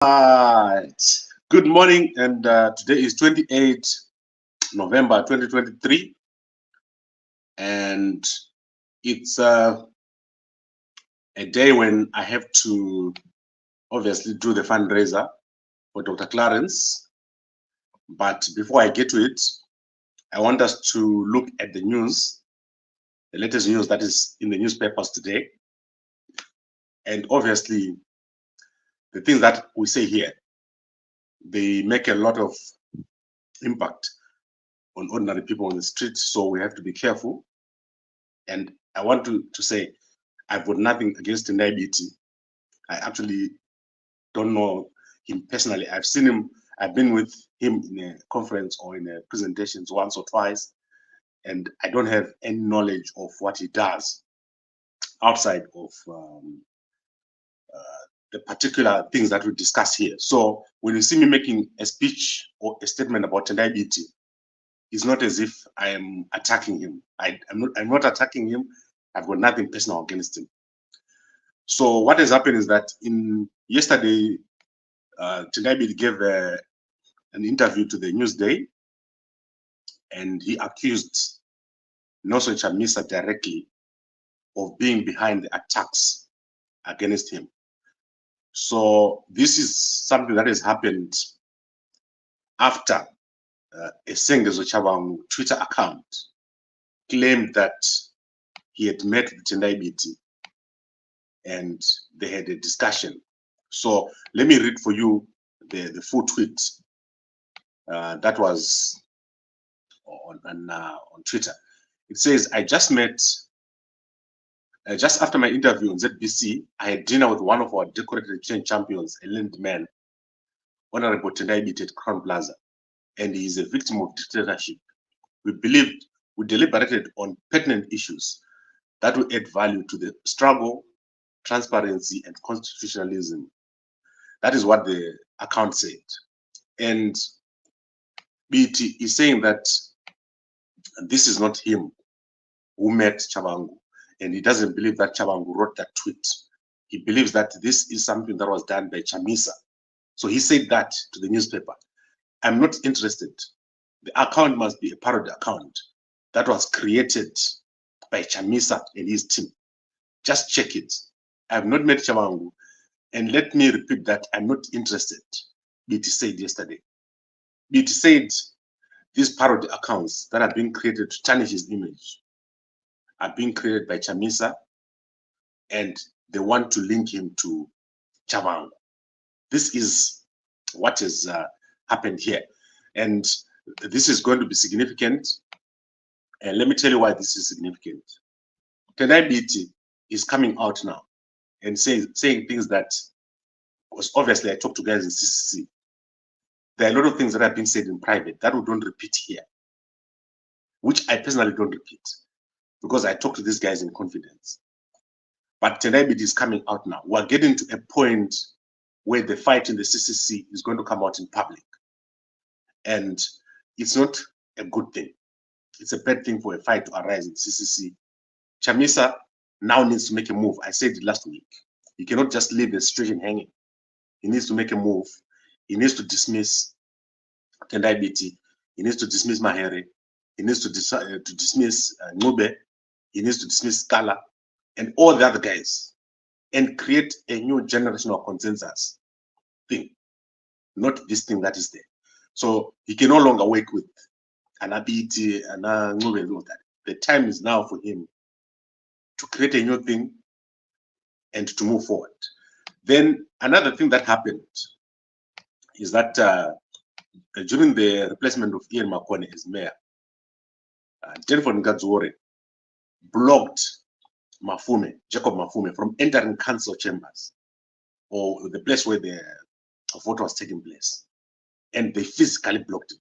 Right. Good morning, and today is 28 November 2023, and it's a day when I have to obviously do the fundraiser for Dr. Clarence. But before I get to it, I want us to look at the news, the latest news that is in the newspapers today, and obviously the things that we say here, they make a lot of impact on ordinary people on the street, so we have to be careful. And I want to say I've got nothing against Biti. I actually don't know him personally. I've seen him, I've been with him in a conference or in a presentations once or twice, and I don't have any knowledge of what he does outside of the particular things that we discuss here. So when you see me making a speech or a statement about Biti, it's not as if I am attacking him. I'm not attacking him. I've got nothing personal against him. So what has happened is that yesterday, Tendai gave an interview to the Newsday, and he accused Noso Chamisa directly of being behind the attacks against him. So this is something that has happened after a Sengezo Chabang Twitter account claimed that he had met with Tendai Biti and they had a discussion. So let me read for you the full tweet that was on Twitter. It says, I just met, just after my interview on ZBC, I had dinner with one of our decorated chain champions, a learned man, Honorable Tendai Biti at Crown Plaza, and he is a victim of dictatorship. We deliberated on pertinent issues that will add value to the struggle, transparency, and constitutionalism. That is what the account said. And Biti is saying that this is not him who met Chabangu, and he doesn't believe that Chabangu wrote that tweet. He believes that this is something that was done by Chamisa. So he said that to the newspaper. I'm not interested. The account must be a parody account that was created by Chamisa and his team. Just check it. I have not met Chabangu, and let me repeat that I'm not interested, Biti said yesterday. Biti said these parody accounts that are being created to tarnish his image are being created by Chamisa, and they want to link him to Chabangu. This is what has happened here. And this is going to be significant. And let me tell you why this is significant. Tendai Biti is coming out now and saying things that, because obviously I talk to guys in CCC. There are a lot of things that have been said in private that we don't repeat here, which I personally don't repeat because I talk to these guys in confidence. But Tendai Biti is coming out now. We're getting to a point where the fight in the CCC is going to come out in public. And it's not a good thing. It's a bad thing for a fight to arise in the CCC. Chamisa now needs to make a move. I said it last week. He cannot just leave the situation hanging. He needs to make a move. He needs to dismiss Tendai Biti. He needs to dismiss Mahere. He needs to dismiss Ngube. He needs to dismiss Scala and all the other guys and create a new generational consensus thing, not this thing that is there. So he can no longer work with Anabiti and Ngube and all that. The time is now for him to create a new thing and to move forward. Then another thing that happened is that during the replacement of Ian Makone as mayor, Jennifer Ngadzore blocked Jacob Mafume, from entering council chambers or the place where the vote was taking place. And they physically blocked him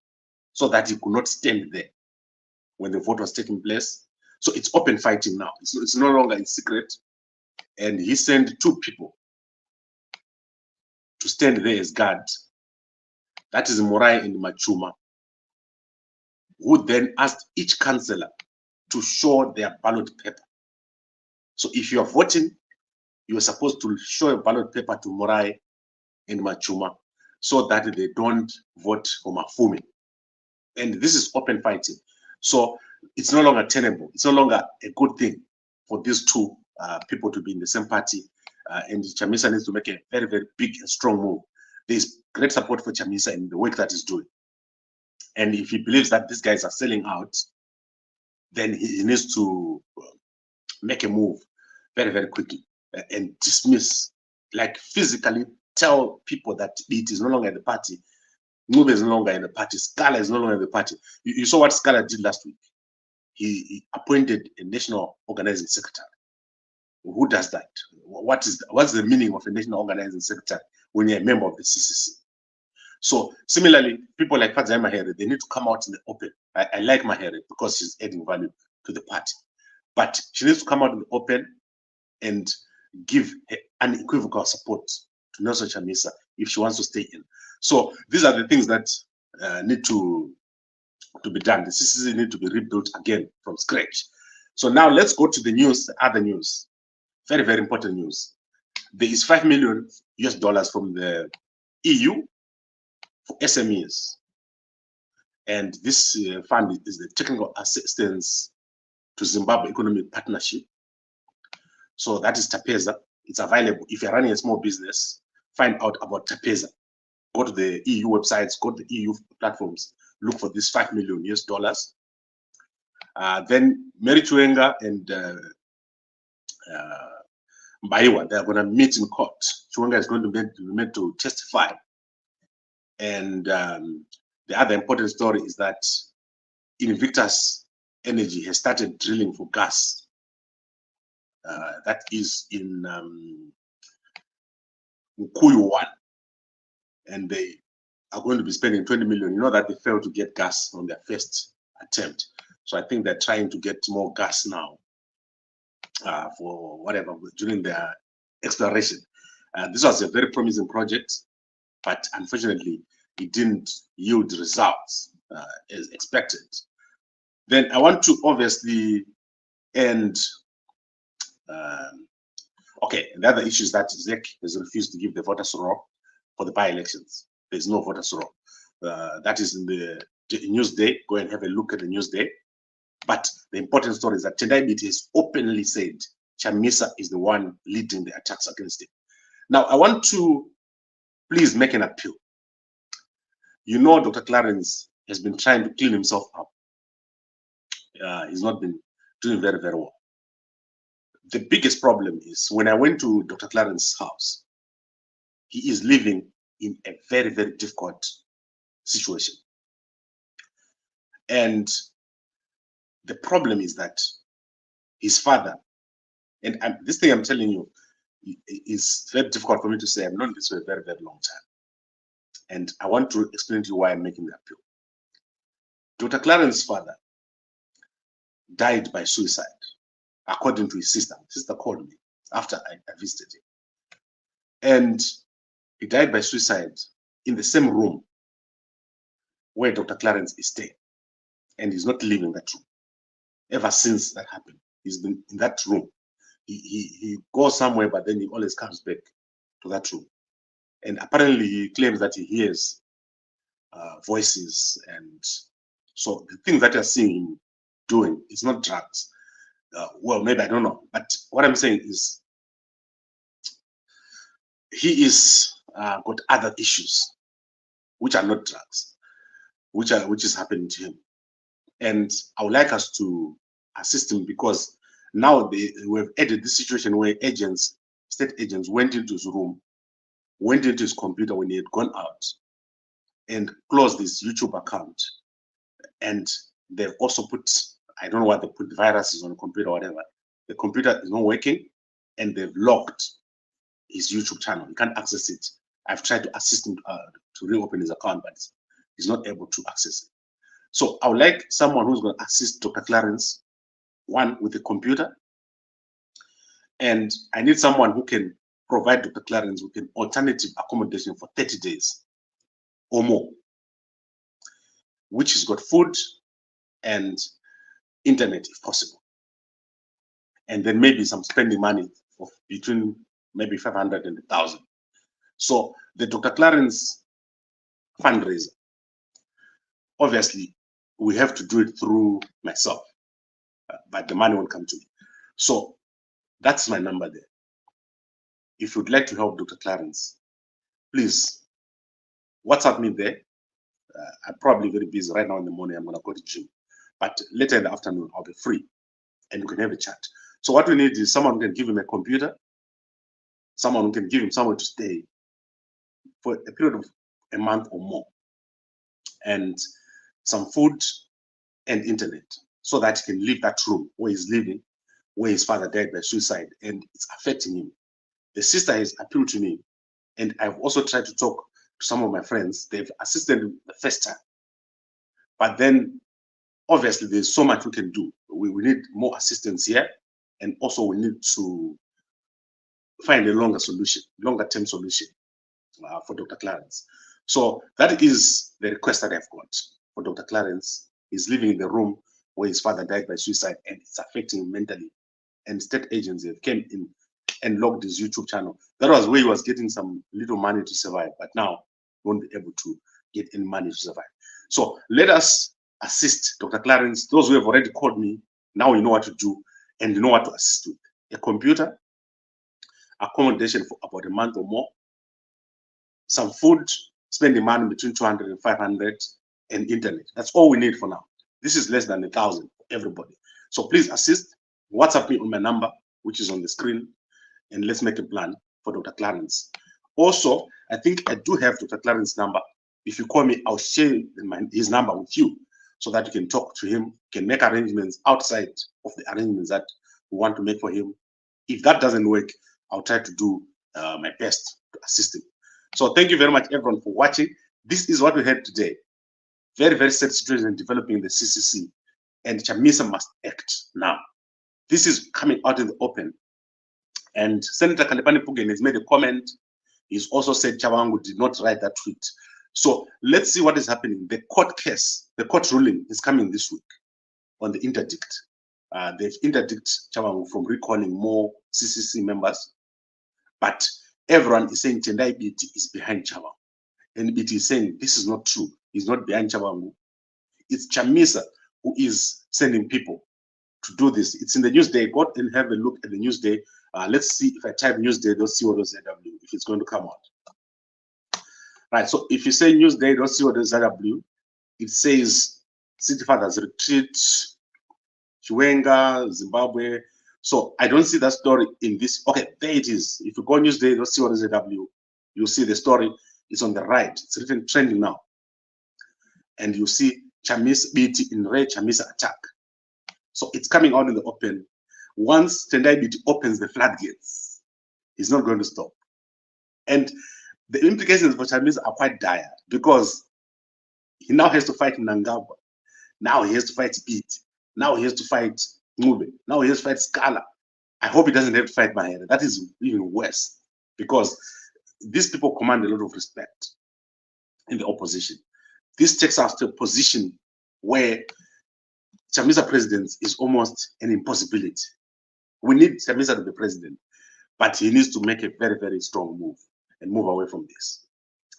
so that he could not stand there when the vote was taking place. So it's open fighting now. It's no longer in secret. And he sent two people to stand there as guards. That is Morai and Machuma, who then asked each councillor to show their ballot paper. So if you are voting, you are supposed to show a ballot paper to Morai and Machuma so that they don't vote for Mafumi. And this is open fighting. So it's no longer tenable. It's no longer a good thing for these two people to be in the same party. And Chamisa needs to make a very, very big and strong move. There's great support for Chamisa in the work that he's doing. And if he believes that these guys are selling out, then he needs to make a move very, very quickly and dismiss, like physically tell people that it is no longer in the party. Ngube is no longer in the party. Scala is no longer in the party. You saw what Scala did last week. He appointed a national organizing secretary. Who does that? What's the meaning of a national organizing secretary when you're a member of the CCC? So similarly, people like Fadzai Mahere, they need to come out in the open. I like Mahere because she's adding value to the party. But she needs to come out in the open and give unequivocal support to Nelson Chamisa if she wants to stay in. So these are the things that need to be done. The CCC need to be rebuilt again from scratch. So now let's go to the news, the other news. Very, very important news. There is $5 million from the EU for SMEs. And this fund is the Technical Assistance to Zimbabwe Economic Partnership. So that is TAPEZA. It's available. If you're running a small business, find out about TAPEZA. Go to the EU websites, go to the EU platforms, look for this $5 million. Then Mary Chuenga and Mbaiwa, they're going to meet in court. Chuenga is going to be made to testify. And the other important story is that Invictus Energy has started drilling for gas. That is in Mukuyu 1. And they are going to be spending 20 million. You know that they failed to get gas on their first attempt. So I think they're trying to get more gas now for whatever during their exploration. This was a very promising project, but unfortunately, it didn't yield results as expected. Then I want to obviously end. Okay, the other issue is that ZEC has refused to give the voters roll for the by-elections. There's no voters roll. That is in the Newsday. Go and have a look at the Newsday. But the important story is that Tendai Biti has openly said Chamisa is the one leading the attacks against him. Now, I want to please make an appeal. You know, Dr. Clarence has been trying to clean himself up. He's not been doing very, very well. The biggest problem is when I went to Dr. Clarence's house, he is living in a very, very difficult situation. And the problem is that his father, and this thing I'm telling you is very difficult for me to say. I've known this for a very, very long time. And I want to explain to you why I'm making the appeal. Dr. Clarence's father died by suicide, according to his sister. His sister called me after I visited him. And he died by suicide in the same room where Dr. Clarence is staying. And he's not leaving that room. Ever since that happened, he's been in that room. He goes somewhere, but then he always comes back to that room. And apparently he claims that he hears voices. And so the things that you're seeing him doing is not drugs. Well, maybe, I don't know. But what I'm saying is he is got other issues which are not drugs, which is happening to him. And I would like us to assist him, because now we've added this situation where state agents went into his room, went into his computer when he had gone out, and closed his YouTube account. And they've also put, I don't know what they put, viruses on the computer or whatever. The computer is not working, and they've locked his YouTube channel. He can't access it. I've tried to assist him to reopen his account, but he's not able to access it. So I would like someone who's going to assist Dr. Clarence, one with a computer, and I need someone who can provide Dr. Clarence with an alternative accommodation for 30 days or more, which has got food and internet if possible. And then maybe some spending money of between maybe 500 and 1,000. So the Dr. Clarence fundraiser, obviously, we have to do it through myself, but the money won't come to me. So that's my number there. If you'd like to help Dr. Clarence, please WhatsApp me there. I'm probably very busy right now in the morning. I'm going to go to the gym. But later in the afternoon, I'll be free and we can have a chat. So what we need is someone who can give him a computer, someone who can give him somewhere to stay for a period of a month or more, and some food and internet, so that he can leave that room where he's living, where his father died by suicide, and it's affecting him. The sister has appealed to me, and I've also tried to talk to some of my friends. They've assisted the first time, but then obviously there's so much we can do. We need more assistance here, and also we need to find a longer term solution for Dr. Clarence. So that is the request that I've got for Dr. Clarence. He's living in the room where his father died by suicide, and it's affecting him mentally. And state agencies came in and logged his YouTube channel. That was where he was getting some little money to survive, but now he won't be able to get any money to survive. So let us assist Dr. Clarence. Those who have already called me, now you know what to do and you know what to assist with. A computer, accommodation for about a month or more, some food, spending money between 200 and 500, and internet. That's all we need for now. This is less than 1,000 for everybody. So please assist. WhatsApp me on my number, which is on the screen, and let's make a plan for Dr. Clarence. Also, I think I do have Dr. Clarence's number. If you call me, I'll share his number with you so that you can talk to him, can make arrangements outside of the arrangements that we want to make for him. If that doesn't work, I'll try to do my best to assist him. So thank you very much, everyone, for watching. This is what we had today. Very, very sad situation developing the CCC, and Chamisa must act now. This is coming out in the open. And Senator Kalipani Pugen has made a comment. He's also said Chawangu did not write that tweet. So let's see what is happening. The court case, the court ruling is coming this week on the interdict. They've interdict Chawangu from recalling more CCC members, but everyone is saying Tendai Biti is behind Chawangu. And Biti is saying this is not true. He's not behind Chawangu. It's Chamisa who is sending people to do this. It's in the Newsday. Go and have a look at the Newsday. Let's see if I type newsday.co.zw if it's going to come out. Right, so if you say newsday.co.zw, it says City Fathers retreat, Chiwenga, Zimbabwe. So I don't see that story in this. Okay, there it is. If you go newsday.co.zw, you'll see the story. It's on the right. It's written trending now. And you see Chamisa Biti in red, Chamisa attack. So it's coming out in the open. Once Tendai Biti opens the floodgates, he's not going to stop. And the implications for Chamisa are quite dire because he now has to fight Nangagwa. Now he has to fight Biti. Now he has to fight Ngube. Now he has to fight Scala. I hope he doesn't have to fight Mahera. That is even worse because these people command a lot of respect in the opposition. This takes us to a position where Chamisa president is almost an impossibility. We need Chamisa to be president, but he needs to make a very, very strong move and move away from this.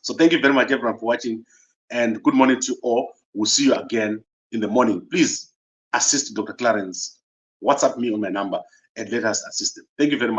So thank you very much, everyone, for watching, and good morning to you all. We'll see you again in the morning. Please assist Dr. Clarence. WhatsApp me on my number and let us assist him. Thank you very much.